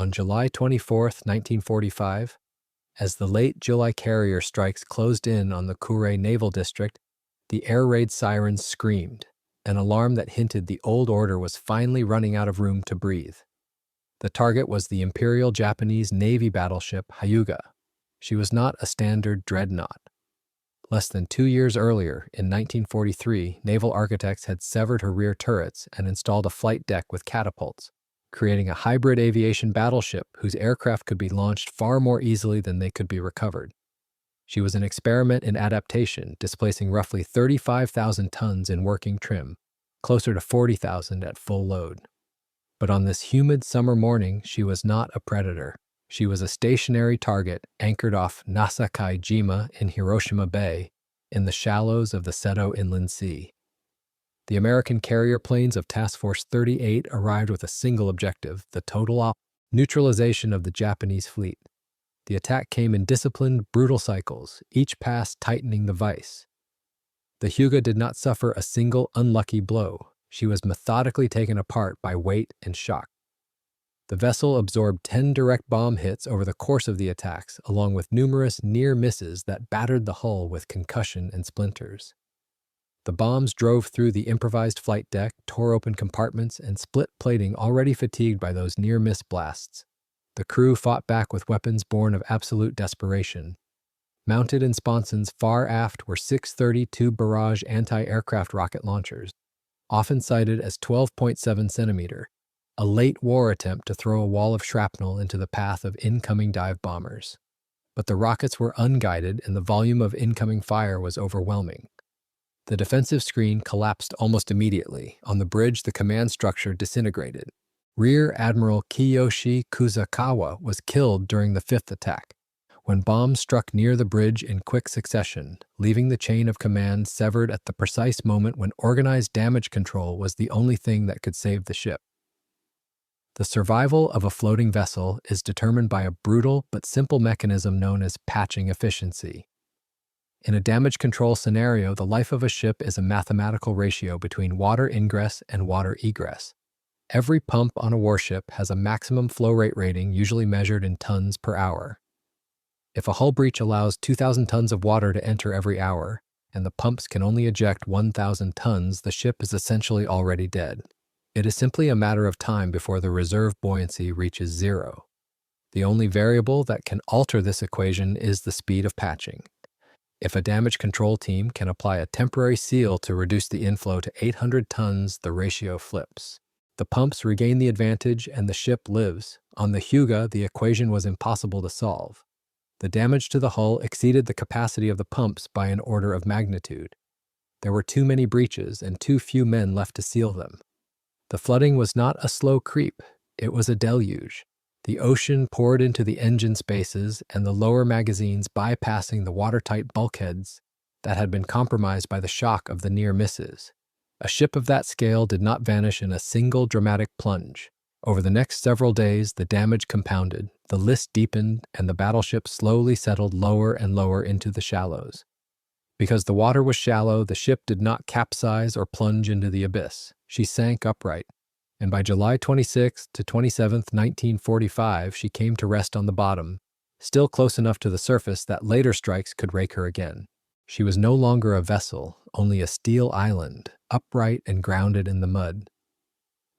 On July 24, 1945, as the late July carrier strikes closed in on the Kure Naval District, the air raid sirens screamed, an alarm that hinted the old order was finally running out of room to breathe. The target was the Imperial Japanese Navy battleship Hyuga. She was not a standard dreadnought. Less than 2 years earlier, in 1943, naval architects had severed her rear turrets and installed a flight deck with catapults, creating a hybrid aviation battleship whose aircraft could be launched far more easily than they could be recovered. She was an experiment in adaptation, displacing roughly 35,000 tons in working trim, closer to 40,000 at full load. But on this humid summer morning, she was not a predator. She was a stationary target anchored off Nasakai-jima in Hiroshima Bay in the shallows of the Seto Inland Sea. The American carrier planes of Task Force 38 arrived with a single objective, the total neutralization of the Japanese fleet. The attack came in disciplined, brutal cycles, each pass tightening the vise. The Hyuga did not suffer a single unlucky blow. She was methodically taken apart by weight and shock. The vessel absorbed 10 direct bomb hits over the course of the attacks, along with numerous near misses that battered the hull with concussion and splinters. The bombs drove through the improvised flight deck, tore open compartments, and split plating already fatigued by those near-miss blasts. The crew fought back with weapons born of absolute desperation. Mounted in sponsons far aft were 632 barrage anti-aircraft rocket launchers, often cited as 12.7 centimeter, a late war attempt to throw a wall of shrapnel into the path of incoming dive bombers. But the rockets were unguided and the volume of incoming fire was overwhelming. The defensive screen collapsed almost immediately. On the bridge, the command structure disintegrated. Rear Admiral Kiyoshi Kusakawa was killed during the fifth attack, when bombs struck near the bridge in quick succession, leaving the chain of command severed at the precise moment when organized damage control was the only thing that could save the ship. The survival of a floating vessel is determined by a brutal but simple mechanism known as patching efficiency. In a damage control scenario, the life of a ship is a mathematical ratio between water ingress and water egress. Every pump on a warship has a maximum flow rate rating usually measured in tons per hour. If a hull breach allows 2,000 tons of water to enter every hour, and the pumps can only eject 1,000 tons, the ship is essentially already dead. It is simply a matter of time before the reserve buoyancy reaches zero. The only variable that can alter this equation is the speed of patching. If a damage control team can apply a temporary seal to reduce the inflow to 800 tons, the ratio flips. The pumps regain the advantage and the ship lives. On the Hyuga, the equation was impossible to solve. The damage to the hull exceeded the capacity of the pumps by an order of magnitude. There were too many breaches and too few men left to seal them. The flooding was not a slow creep, it was a deluge. The ocean poured into the engine spaces and the lower magazines, bypassing the watertight bulkheads that had been compromised by the shock of the near misses. A ship of that scale did not vanish in a single dramatic plunge. Over the next several days, the damage compounded, the list deepened, and the battleship slowly settled lower and lower into the shallows. Because the water was shallow, the ship did not capsize or plunge into the abyss. She sank upright, and by July 26 to 27, 1945, she came to rest on the bottom, still close enough to the surface that later strikes could rake her again. She was no longer a vessel, only a steel island, upright and grounded in the mud.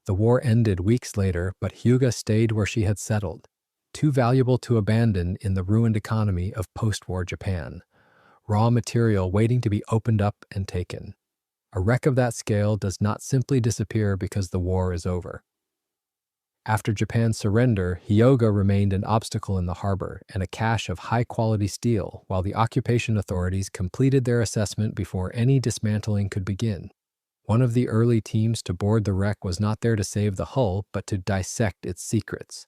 The war ended weeks later, but Hyuga stayed where she had settled, too valuable to abandon in the ruined economy of post-war Japan, raw material waiting to be opened up and taken. A wreck of that scale does not simply disappear because the war is over. After Japan's surrender, Hyuga remained an obstacle in the harbor and a cache of high-quality steel while the occupation authorities completed their assessment before any dismantling could begin. One of the early teams to board the wreck was not there to save the hull, but to dissect its secrets.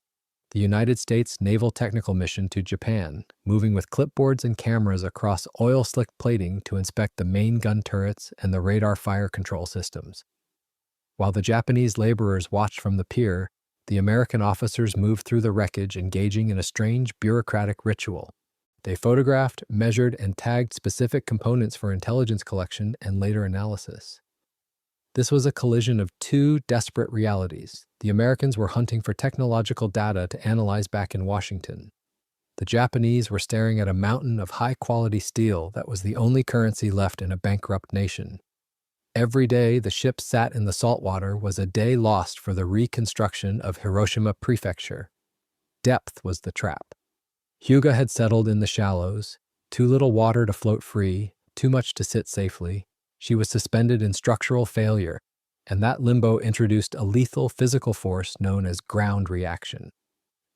The United States Naval Technical Mission to Japan, moving with clipboards and cameras across oil-slick plating to inspect the main gun turrets and the radar fire control systems. While the Japanese laborers watched from the pier, the American officers moved through the wreckage, engaging in a strange bureaucratic ritual. They photographed, measured, and tagged specific components for intelligence collection and later analysis. This was a collision of two desperate realities. The Americans were hunting for technological data to analyze back in Washington. The Japanese were staring at a mountain of high-quality steel that was the only currency left in a bankrupt nation. Every day the ship sat in the saltwater was a day lost for the reconstruction of Hiroshima Prefecture. Depth was the trap. Hyuga had settled in the shallows, too little water to float free, too much to sit safely. She was suspended in structural failure, and that limbo introduced a lethal physical force known as ground reaction.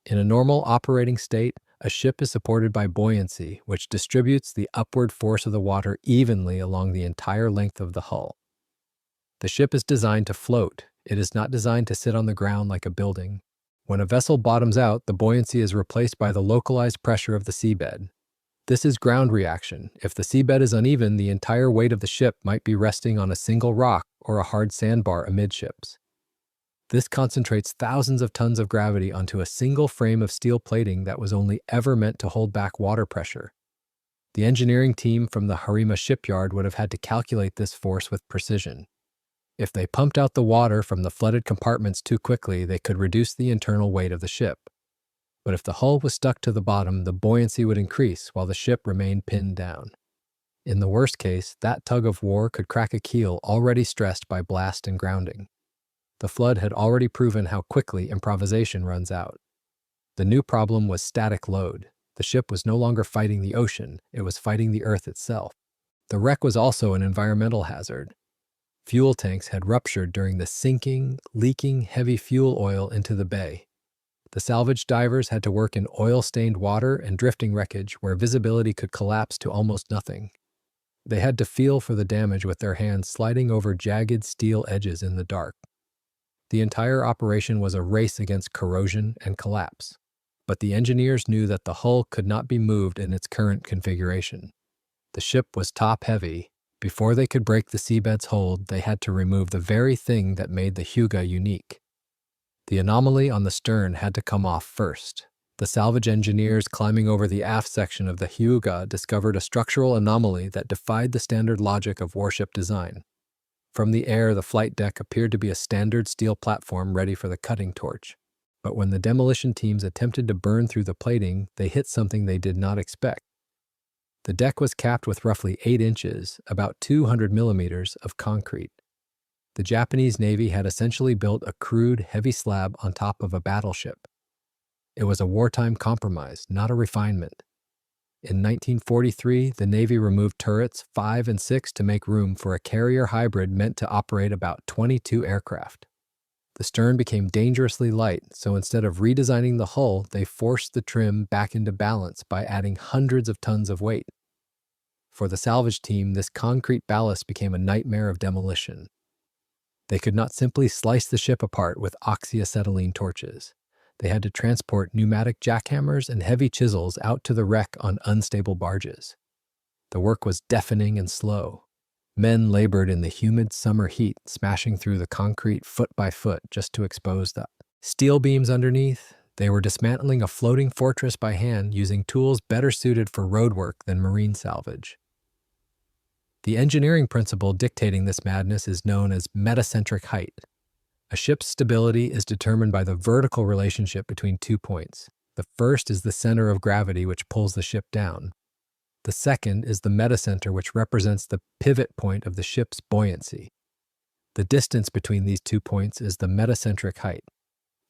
In a normal operating state, a ship is supported by buoyancy, which distributes the upward force of the water evenly along the entire length of the hull. The ship is designed to float. It is not designed to sit on the ground like a building. When a vessel bottoms out, the buoyancy is replaced by the localized pressure of the seabed. This is ground reaction. If the seabed is uneven, the entire weight of the ship might be resting on a single rock or a hard sandbar amidships. This concentrates thousands of tons of gravity onto a single frame of steel plating that was only ever meant to hold back water pressure. The engineering team from the Harima shipyard would have had to calculate this force with precision. If they pumped out the water from the flooded compartments too quickly, they could reduce the internal weight of the ship. But if the hull was stuck to the bottom, the buoyancy would increase while the ship remained pinned down. In the worst case, that tug of war could crack a keel already stressed by blast and grounding. The flood had already proven how quickly improvisation runs out. The new problem was static load. The ship was no longer fighting the ocean, it was fighting the earth itself. The wreck was also an environmental hazard. Fuel tanks had ruptured during the sinking, leaking heavy fuel oil into the bay. The salvage divers had to work in oil-stained water and drifting wreckage where visibility could collapse to almost nothing. They had to feel for the damage with their hands sliding over jagged steel edges in the dark. The entire operation was a race against corrosion and collapse, but the engineers knew that the hull could not be moved in its current configuration. The ship was top-heavy. Before they could break the seabed's hold, they had to remove the very thing that made the Hyuga unique. The anomaly on the stern had to come off first. The salvage engineers climbing over the aft section of the Hyuga discovered a structural anomaly that defied the standard logic of warship design. From the air, the flight deck appeared to be a standard steel platform ready for the cutting torch. But when the demolition teams attempted to burn through the plating, they hit something they did not expect. The deck was capped with roughly 8 inches, about 200 millimeters, of concrete. The Japanese Navy had essentially built a crude, heavy slab on top of a battleship. It was a wartime compromise, not a refinement. In 1943, the Navy removed turrets 5 and 6 to make room for a carrier hybrid meant to operate about 22 aircraft. The stern became dangerously light, so instead of redesigning the hull, they forced the trim back into balance by adding hundreds of tons of weight. For the salvage team, this concrete ballast became a nightmare of demolition. They could not simply slice the ship apart with oxyacetylene torches. They had to transport pneumatic jackhammers and heavy chisels out to the wreck on unstable barges. The work was deafening and slow. Men labored in the humid summer heat, smashing through the concrete foot by foot just to expose the steel beams underneath. They were dismantling a floating fortress by hand using tools better suited for roadwork than marine salvage. The engineering principle dictating this madness is known as metacentric height. A ship's stability is determined by the vertical relationship between 2 points. The first is the center of gravity, which pulls the ship down. The second is the metacenter, which represents the pivot point of the ship's buoyancy. The distance between these 2 points is the metacentric height.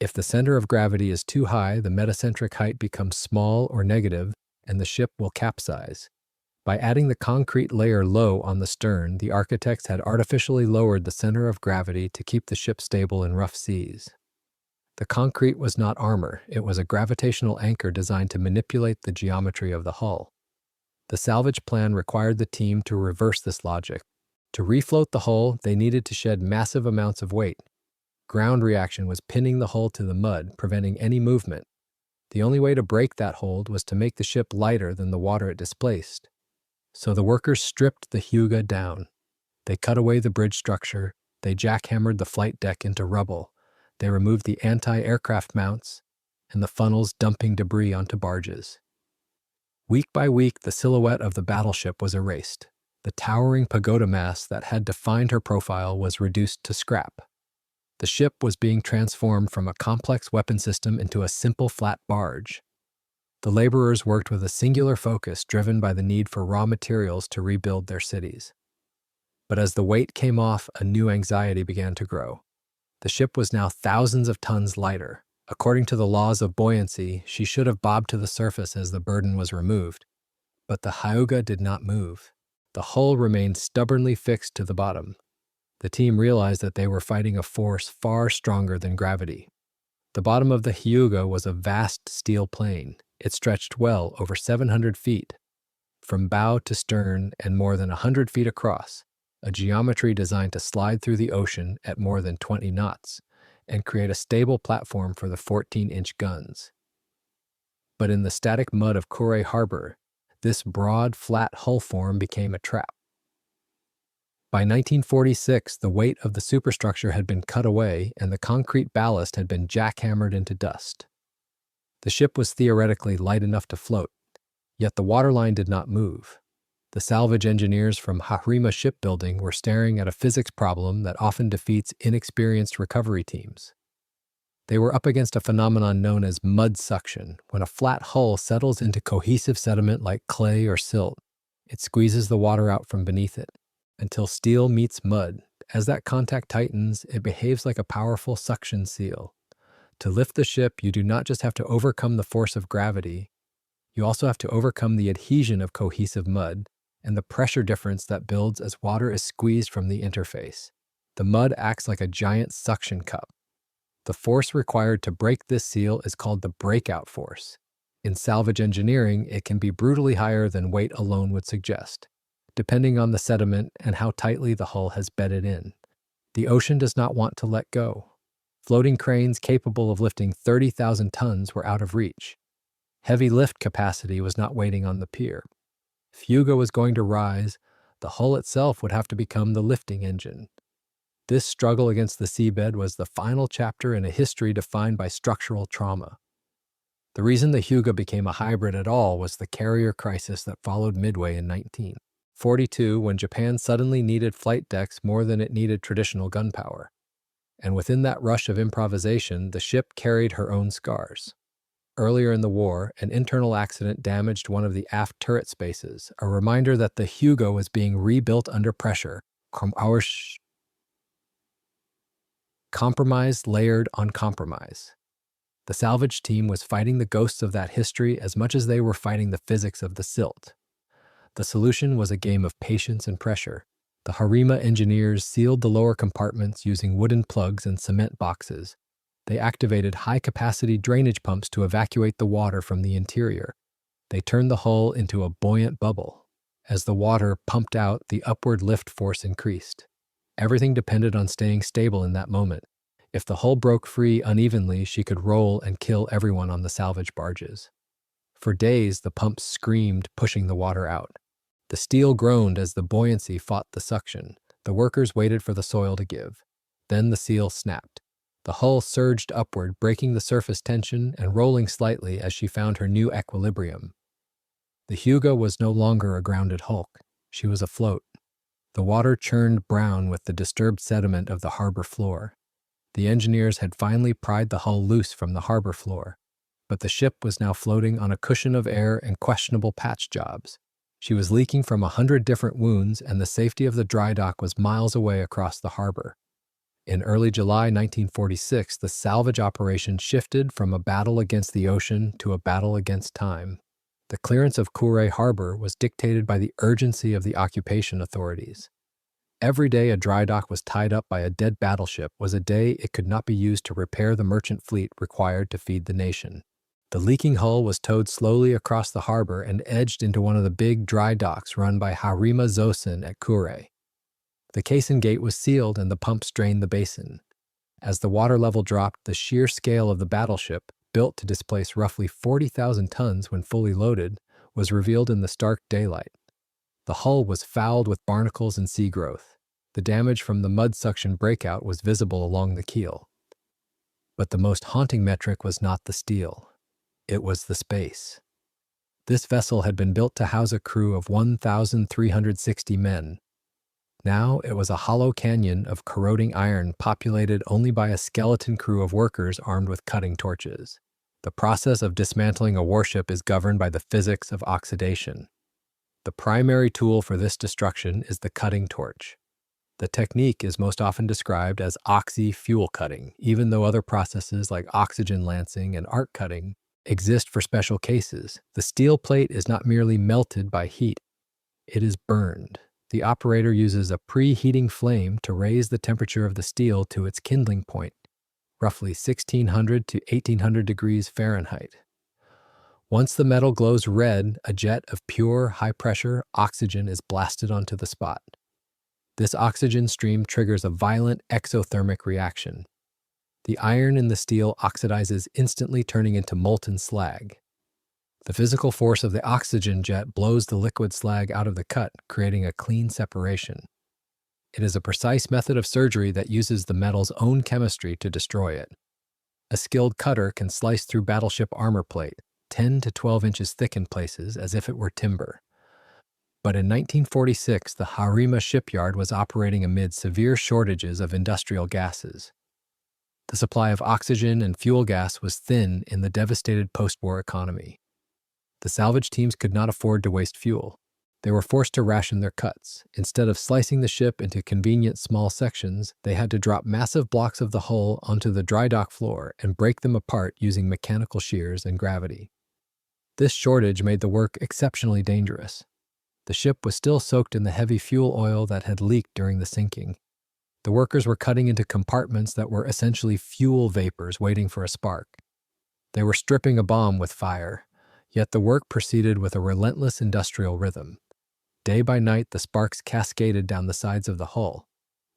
If the center of gravity is too high, the metacentric height becomes small or negative, and the ship will capsize. By adding the concrete layer low on the stern, the architects had artificially lowered the center of gravity to keep the ship stable in rough seas. The concrete was not armor, it was a gravitational anchor designed to manipulate the geometry of the hull. The salvage plan required the team to reverse this logic. To refloat the hull, they needed to shed massive amounts of weight. Ground reaction was pinning the hull to the mud, preventing any movement. The only way to break that hold was to make the ship lighter than the water it displaced. So the workers stripped the Hyuga down. They cut away the bridge structure, they jackhammered the flight deck into rubble, they removed the anti-aircraft mounts, and the funnels dumping debris onto barges. Week by week, the silhouette of the battleship was erased. The towering pagoda mast that had defined her profile was reduced to scrap. The ship was being transformed from a complex weapon system into a simple flat barge. The laborers worked with a singular focus driven by the need for raw materials to rebuild their cities. But as the weight came off, a new anxiety began to grow. The ship was now thousands of tons lighter. According to the laws of buoyancy, she should have bobbed to the surface as the burden was removed. But the Hyuga did not move. The hull remained stubbornly fixed to the bottom. The team realized that they were fighting a force far stronger than gravity. The bottom of the Hyuga was a vast steel plain. It stretched well over 700 feet, from bow to stern and more than 100 feet across, a geometry designed to slide through the ocean at more than 20 knots and create a stable platform for the 14-inch guns. But in the static mud of Kure Harbor, this broad, flat hull form became a trap. By 1946, the weight of the superstructure had been cut away and the concrete ballast had been jackhammered into dust. The ship was theoretically light enough to float, yet the waterline did not move. The salvage engineers from Harima Shipbuilding were staring at a physics problem that often defeats inexperienced recovery teams. They were up against a phenomenon known as mud suction. When a flat hull settles into cohesive sediment like clay or silt, it squeezes the water out from beneath it until steel meets mud. As that contact tightens, it behaves like a powerful suction seal. To lift the ship, you do not just have to overcome the force of gravity, you also have to overcome the adhesion of cohesive mud and the pressure difference that builds as water is squeezed from the interface. The mud acts like a giant suction cup. The force required to break this seal is called the breakout force. In salvage engineering, it can be brutally higher than weight alone would suggest, depending on the sediment and how tightly the hull has bedded in. The ocean does not want to let go. Floating cranes capable of lifting 30,000 tons were out of reach. Heavy lift capacity was not waiting on the pier. If Hyuga was going to rise, the hull itself would have to become the lifting engine. This struggle against the seabed was the final chapter in a history defined by structural trauma. The reason the Hyuga became a hybrid at all was the carrier crisis that followed midway in 1942, when Japan suddenly needed flight decks more than it needed traditional gunpowder. And within that rush of improvisation, the ship carried her own scars. Earlier in the war, an internal accident damaged one of the aft turret spaces, a reminder that the Hyuga was being rebuilt under pressure. Compromise layered on compromise. The salvage team was fighting the ghosts of that history as much as they were fighting the physics of the silt. The solution was a game of patience and pressure. The Harima engineers sealed the lower compartments using wooden plugs and cement boxes. They activated high-capacity drainage pumps to evacuate the water from the interior. They turned the hull into a buoyant bubble. As the water pumped out, the upward lift force increased. Everything depended on staying stable in that moment. If the hull broke free unevenly, she could roll and kill everyone on the salvage barges. For days, the pumps screamed, pushing the water out. The steel groaned as the buoyancy fought the suction. The workers waited for the soil to give. Then the seal snapped. The hull surged upward, breaking the surface tension and rolling slightly as she found her new equilibrium. The Hyuga was no longer a grounded hulk. She was afloat. The water churned brown with the disturbed sediment of the harbor floor. The engineers had finally pried the hull loose from the harbor floor, but the ship was now floating on a cushion of air and questionable patch jobs. She was leaking from 100 different wounds, and the safety of the dry dock was miles away across the harbor. In early July 1946, the salvage operation shifted from a battle against the ocean to a battle against time. The clearance of Kure Harbor was dictated by the urgency of the occupation authorities. Every day a dry dock was tied up by a dead battleship was a day it could not be used to repair the merchant fleet required to feed the nation. The leaking hull was towed slowly across the harbor and edged into one of the big dry docks run by Harima Zosen at Kure. The caisson gate was sealed and the pumps drained the basin. As the water level dropped, the sheer scale of the battleship, built to displace roughly 40,000 tons when fully loaded, was revealed in the stark daylight. The hull was fouled with barnacles and sea growth. The damage from the mud suction breakout was visible along the keel. But the most haunting metric was not the steel. It was the space. This vessel had been built to house a crew of 1,360 men. Now it was a hollow canyon of corroding iron populated only by a skeleton crew of workers armed with cutting torches. The process of dismantling a warship is governed by the physics of oxidation. The primary tool for this destruction is the cutting torch. The technique is most often described as oxy-fuel cutting, even though other processes like oxygen lancing and arc cutting exist for special cases. The steel plate is not merely melted by heat, it is burned. The operator uses a preheating flame to raise the temperature of the steel to its kindling point, roughly 1600 to 1800 degrees Fahrenheit. Once the metal glows red, a jet of pure, high-pressure oxygen is blasted onto the spot. This oxygen stream triggers a violent exothermic reaction. The iron in the steel oxidizes instantly, turning into molten slag. The physical force of the oxygen jet blows the liquid slag out of the cut, creating a clean separation. It is a precise method of surgery that uses the metal's own chemistry to destroy it. A skilled cutter can slice through battleship armor plate, 10 to 12 inches thick in places, as if it were timber. But in 1946, the Harima shipyard was operating amid severe shortages of industrial gases. The supply of oxygen and fuel gas was thin in the devastated post-war economy. The salvage teams could not afford to waste fuel. They were forced to ration their cuts. Instead of slicing the ship into convenient small sections, they had to drop massive blocks of the hull onto the dry dock floor and break them apart using mechanical shears and gravity. This shortage made the work exceptionally dangerous. The ship was still soaked in the heavy fuel oil that had leaked during the sinking. The workers were cutting into compartments that were essentially fuel vapors waiting for a spark. They were stripping a bomb with fire, yet the work proceeded with a relentless industrial rhythm. Day by night, the sparks cascaded down the sides of the hull.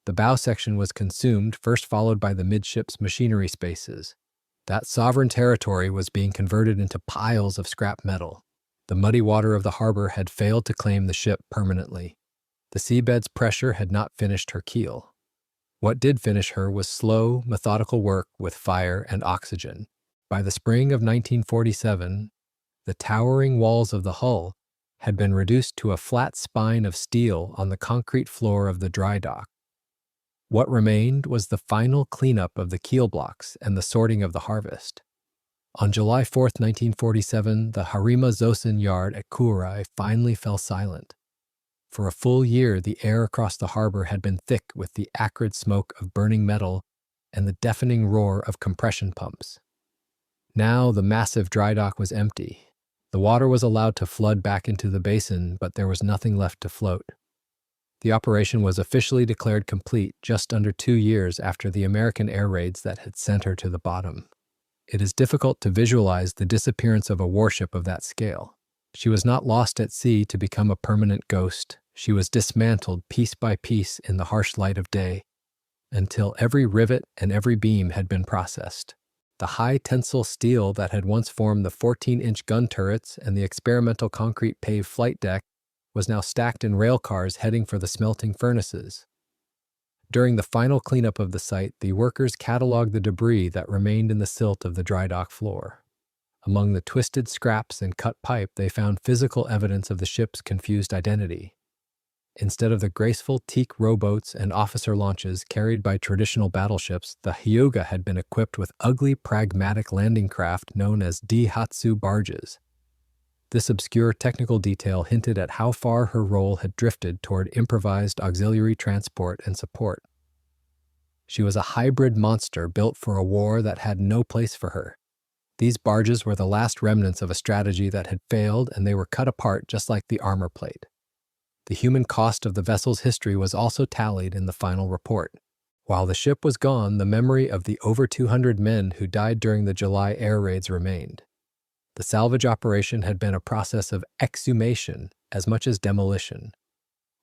The bow section was consumed, first followed by the midships machinery spaces. That sovereign territory was being converted into piles of scrap metal. The muddy water of the harbor had failed to claim the ship permanently. The seabed's pressure had not finished her keel. What did finish her was slow, methodical work with fire and oxygen. By the spring of 1947, the towering walls of the hull had been reduced to a flat spine of steel on the concrete floor of the dry dock. What remained was the final cleanup of the keel blocks and the sorting of the harvest. On July 4, 1947, the Harima Zosen yard at Kure finally fell silent. For a full year, the air across the harbor had been thick with the acrid smoke of burning metal and the deafening roar of compression pumps. Now the massive dry dock was empty. The water was allowed to flood back into the basin, but there was nothing left to float. The operation was officially declared complete just under 2 years after the American air raids that had sent her to the bottom. It is difficult to visualize the disappearance of a warship of that scale. She was not lost at sea to become a permanent ghost. She was dismantled piece by piece in the harsh light of day, until every rivet and every beam had been processed. The high tensile steel that had once formed the 14-inch gun turrets and the experimental concrete paved flight deck was now stacked in rail cars heading for the smelting furnaces. During the final cleanup of the site, the workers cataloged the debris that remained in the silt of the dry dock floor. Among the twisted scraps and cut pipe, they found physical evidence of the ship's confused identity. Instead of the graceful teak rowboats and officer launches carried by traditional battleships, the Hyuga had been equipped with ugly, pragmatic landing craft known as Daihatsu barges. This obscure technical detail hinted at how far her role had drifted toward improvised auxiliary transport and support. She was a hybrid monster built for a war that had no place for her. These barges were the last remnants of a strategy that had failed, and they were cut apart just like the armor plate. The human cost of the vessel's history was also tallied in the final report. While the ship was gone, the memory of the over 200 men who died during the July air raids remained. The salvage operation had been a process of exhumation as much as demolition.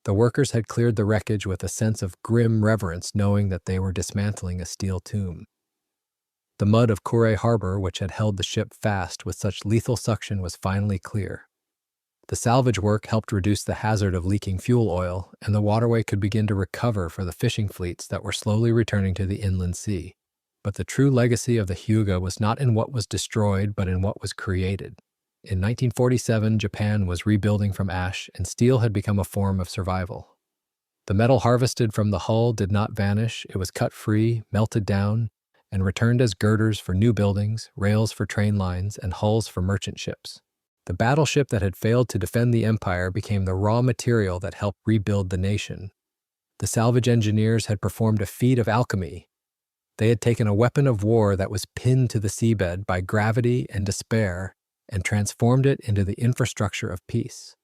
The workers had cleared the wreckage with a sense of grim reverence, knowing that they were dismantling a steel tomb. The mud of Kure Harbor, which had held the ship fast with such lethal suction, was finally clear. The salvage work helped reduce the hazard of leaking fuel oil, and the waterway could begin to recover for the fishing fleets that were slowly returning to the inland sea. But the true legacy of the Hyuga was not in what was destroyed, but in what was created. In 1947, Japan was rebuilding from ash, and steel had become a form of survival. The metal harvested from the hull did not vanish. It was cut free, melted down, and returned as girders for new buildings, rails for train lines, and hulls for merchant ships. The battleship that had failed to defend the empire became the raw material that helped rebuild the nation. The salvage engineers had performed a feat of alchemy. They had taken a weapon of war that was pinned to the seabed by gravity and despair and transformed it into the infrastructure of peace.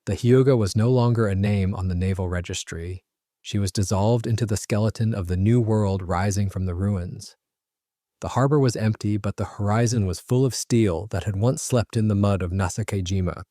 The Hyuga was no longer a name on the naval registry. She was dissolved into the skeleton of the new world rising from the ruins. The harbor was empty, but the horizon was full of steel that had once slept in the mud of Nasakejima.